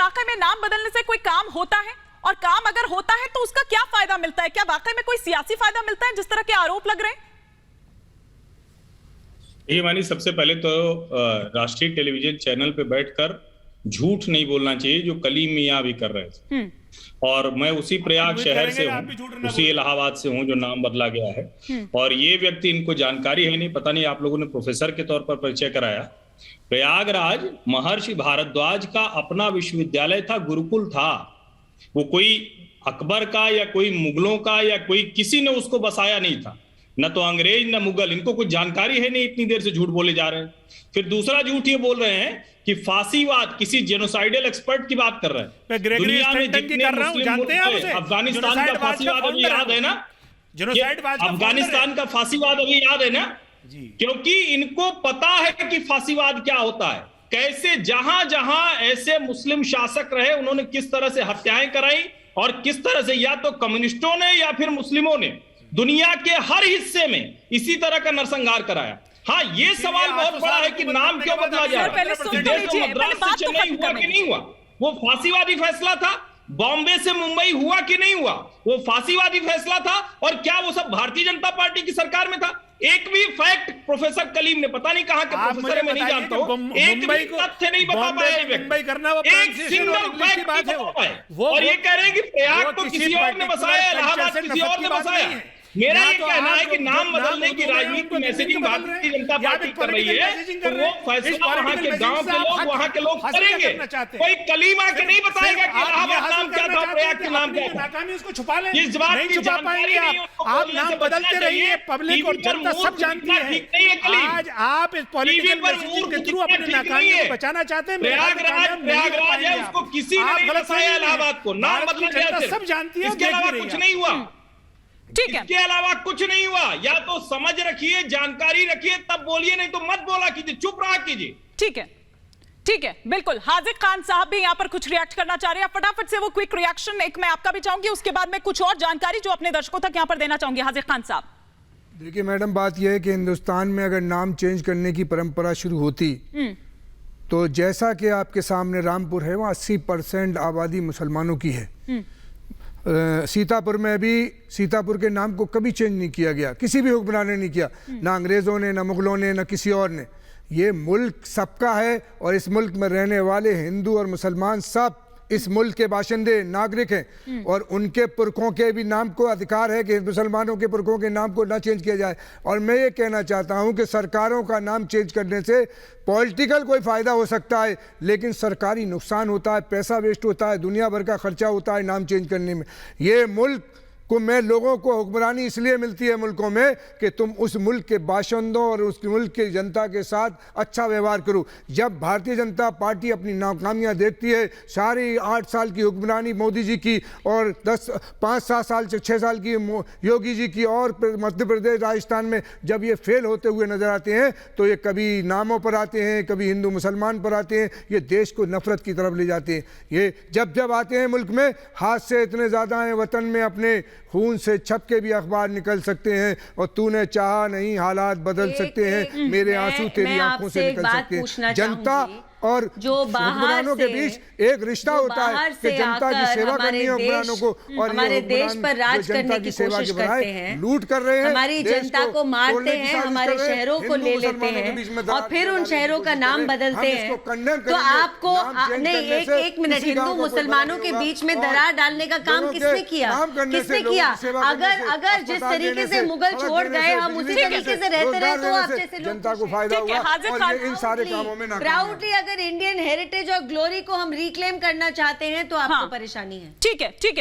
वाकई में नाम बदलने से कोई काम होता है, और काम अगर होता है तो उसका क्या फायदा मिलता है? क्या वाकई में कोई सियासी फायदा मिलता है जिस तरह के आरोप लग रहे हैं? ये मानी, सबसे पहले तो राष्ट्रीय टेलीविजन चैनल पे बैठकर झूठ नहीं बोलना चाहिए जो कलीम मियां भी कर रहे थे। और मैं उसी प्रयाग शहर से हूँ, उसी इलाहाबाद से हूँ जो नाम बदला गया है। और ये व्यक्ति, इनको जानकारी है नहीं, पता नहीं आप लोगों ने प्रोफेसर के तौर पर परिचय कराया। प्रयागराज महर्षि भारद्वाज का अपना विश्वविद्यालय था, गुरुकुल था। वो कोई अकबर का या कोई मुगलों का या कोई किसी ने उसको बसाया नहीं था, न तो अंग्रेज न मुगल। इनको कुछ जानकारी है नहीं, इतनी देर से झूठ बोले जा रहे हैं। फिर दूसरा झूठ ये बोल रहे हैं कि फांसीवाद, किसी जेनोसाइडल एक्सपर्ट की बात कर रहे हैं। दुनिया में जितने मुस्लिम मुल्क हैं, अफगानिस्तान का फांसीवाद अभी याद है ना? अफगानिस्तान का फांसीवाद अभी याद है ना? क्योंकि इनको पता है कि फांसीवाद क्या होता है, कैसे जहां जहां ऐसे मुस्लिम शासक रहे उन्होंने किस तरह से हत्याएं कराई, और किस तरह से या तो कम्युनिस्टों ने या फिर मुस्लिमों ने दुनिया के हर हिस्से में इसी तरह का नरसंहार कराया। हाँ, ये सवाल बहुत बड़ा है कि नाम क्यों बदला जा रहा है। मद्रास से चेन्नई हुआ कि नहीं हुआ, वो फांसीवादी फैसला था। बॉम्बे से मुंबई हुआ कि नहीं हुआ, वो फांसीवादी फैसला था। और क्या वो सब भारतीय जनता पार्टी की सरकार में था? एक भी फैक्ट प्रोफेसर कलीम ने, पता नहीं कहां के प्रोफेसर है, मैं नहीं जानता हूं, एक भी तथ्य नहीं बता पाया। एक सिंगल फैक्ट नहीं बता पाए। और ये कह रहे हैं कि प्रयाग को किसी और ने बसाया, इलाहाबाद किसी और ने बसाया। मेरा ये कहना है कि नाम बदलने की राजनीति मैसेजिंग भारतीय जनता पार्टी कर रही है, तो वो फैसला वहां के गांव के लोग, वहां के लोग करेंगे। कोई कलीमा के नहीं बताएगा कि इलाहाबाद नाम क्या था, प्रयाग के नाम क्या था। उसको छुपा लें, इस बात की जानकारी आप नाम बदलते रहिए, पब्लिक और जनता सब जानती है। आज आप इस पॉलिटिकल मैसेजिंग के थ्रू अपनी नाकामी को बचाना चाहते हैं। प्रयागराज है, उसको किसी ने नहीं बताया इलाहाबाद को नाम बदलना, सब जानती है। इसके अलावा कुछ नहीं हुआ, ठीक है, इसके अलावा कुछ नहीं हुआ। या तो समझ रखिए, जानकारी रखिए, तब बोलिए, नहीं तो मत बोला कीजिए, चुप रहा कीजिए। ठीक है, ठीक है, बिल्कुल। हाजिक खान साहब भी यहां पर कुछ रिएक्ट करना चाह रहे हैं, फटाफट से वो क्विक रिएक्शन एक मैं आपका भी चाहूंगी, उसके बाद में कुछ और जानकारी जो अपने दर्शकों तक यहां पर देना चाहूंगी। हाजिक खान साहब, देखिए मैडम, बात यह है कि हिंदुस्तान में अगर नाम चेंज करने की परंपरा शुरू होती तो जैसा कि आपके सामने रामपुर है, वहाँ 80% आबादी मुसलमानों की है। सीतापुर में भी सीतापुर के नाम को कभी चेंज नहीं किया गया, किसी भी हुक्मरान ने नहीं किया, ना अंग्रेज़ों ने, ना मुगलों ने, ना किसी और ने। ये मुल्क सबका है और इस मुल्क में रहने वाले हिंदू और मुसलमान सब इस मुल्क के बाशिंदे, नागरिक हैं, और उनके पुरखों के भी नाम को अधिकार है कि मुसलमानों के पुरखों के नाम को ना चेंज किया जाए। और मैं ये कहना चाहता हूँ कि सरकारों का नाम चेंज करने से पॉलिटिकल कोई फ़ायदा हो सकता है, लेकिन सरकारी नुकसान होता है, पैसा वेस्ट होता है, दुनिया भर का खर्चा होता है नाम चेंज करने में। ये मुल्क को मैं लोगों को हुक्मरानी इसलिए मिलती है मुल्कों में कि तुम उस मुल्क के बाशिंदों और उस मुल्क की जनता के साथ अच्छा व्यवहार करो। जब भारतीय जनता पार्टी अपनी नाकामियां देखती है, सारी 8 साल की हुक्मरानी मोदी जी की और 5-7 साल से 6 साल की योगी जी की और मध्य प्रदेश, राजस्थान में जब ये फेल होते हुए नजर आते हैं, तो ये कभी नामों पर आते हैं, कभी हिंदू मुसलमान पर आते हैं, ये देश को नफरत की तरफ ले जाते हैं। ये जब आते हैं मुल्क में, हाथ से इतने ज़्यादा हैं, वतन में अपने खून से छप के भी अखबार निकल सकते हैं, और तूने चाहा नहीं हालात बदल सकते हैं, मेरे आंसू तेरी आंखों से निकल सकते हैं। जनता और हुक्मरानों के बीच एक रिश्ता होता है कि जनता की सेवा करनी है हुक्मरानों को, और हमारे देश पर राज करने की कोशिश करते हैं, लूट कर रहे हैं, हमारी जनता को मारते हैं, हमारे शहरों को ले लेते हैं और फिर उन शहरों का नाम बदलते हैं। तो आपको नहीं, एक मिनट, हिंदू मुसलमानों के बीच में दरार डालने का काम किसने किया? किसने किया? अगर जिस तरीके से मुगल छोड़ गए, हम उसी तरीके से रहते रहे तो आप जैसे जनता को फायदा हुआ। इन सारे कामों में प्राउडली अगर इंडियन हेरिटेज और ग्लोरी को हम रिक्लेम करना चाहते हैं तो आपको परेशानी है। ठीक है, ठीक है।